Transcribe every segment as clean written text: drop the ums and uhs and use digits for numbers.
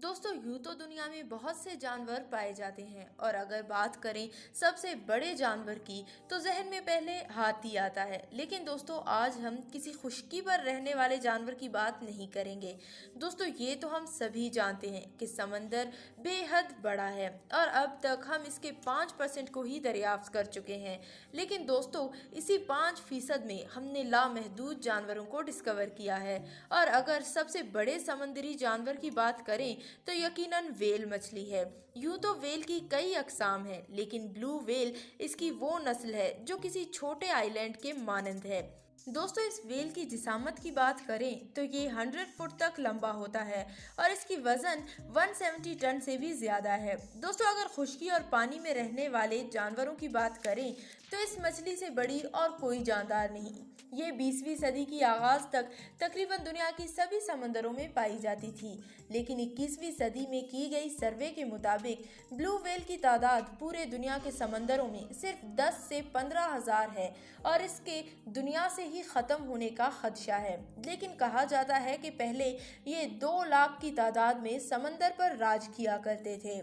दोस्तों यूं तो दुनिया में बहुत से जानवर पाए जाते हैं और अगर बात करें सबसे बड़े जानवर की तो जहन में पहले हाथी आता है। लेकिन दोस्तों आज हम किसी खुश्की पर रहने वाले जानवर की बात नहीं करेंगे। दोस्तों ये तो हम सभी जानते हैं कि समंदर बेहद बड़ा है और अब तक हम इसके 5% को ही दरियाफ्त कर चुके हैं। लेकिन दोस्तों इसी 5% में हमने लामहदूद जानवरों को डिस्कवर किया है। और अगर सबसे बड़े समुद्री जानवर की बात करें तो यकीनन वेल मछली है। यूं तो वेल की कई अकसाम हैं, लेकिन ब्लू वेल इसकी वो नस्ल है जो किसी छोटे आइलैंड के मानंद है। दोस्तों इस वेल की जिसामत की बात करें तो ये 100 फुट तक लंबा होता है और इसकी वजन 170 टन से भी ज्यादा है। दोस्तों अगर खुश्की और पानी में रहने वाले जानवरों की बात करें तो इस मछली से बड़ी और कोई जानदार नहीं। ये 20वीं सदी की आगाज तक तकरीबन दुनिया की सभी समंदरों में पाई जाती थी, लेकिन 21वीं सदी में की गई सर्वे के मुताबिक ब्लू वेल की तादाद पूरे दुनिया के समंदरों में सिर्फ 10 से 15,000 है और इसके दुनिया से ही खत्म होने का खदशा है। लेकिन कहा जाता है कि पहले ये 2 लाख की तादाद में समंदर पर राज किया करते थे।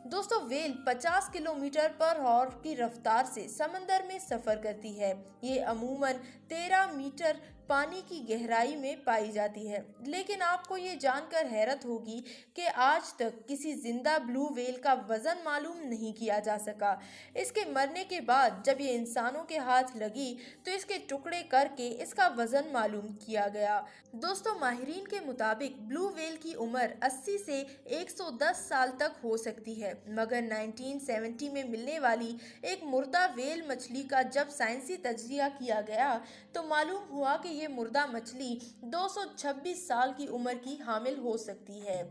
दोस्तों वेल 50 किलोमीटर पर हॉर की रफ्तार से समंदर में सफर करती है। ये अमूमन 13 मीटर पानी की गहराई में पाई जाती है। लेकिन आपको ये जानकर हैरत होगी कि आज तक किसी जिंदा ब्लू वेल का वजन मालूम नहीं किया जा सका। इसके मरने के बाद जब ये इंसानों के हाथ लगी तो इसके टुकड़े करके इसका वजन मालूम किया गया। दोस्तों माहिरीन के मुताबिक ब्लू वेल की उम्र 80 से 110 साल तक हो सकती है, मगर 1970 में मिलने वाली एक मुर्दा वेल मछली का जब साइंसी तज्जिया किया गया तो मालूम हुआ कि ये मुर्दा मछली 226 साल की उम्र की हामिल हो सकती है।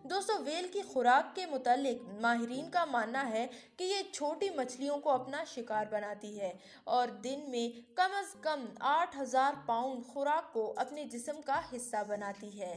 दोस्तों वेल की खुराक के मुतालिक माहिरीन का मानना है कि ये छोटी मछलियों को अपना शिकार बनाती है और दिन में कम से कम 8,000 पाउंड खुराक को अपने जिस्म का हिस्सा बनाती है।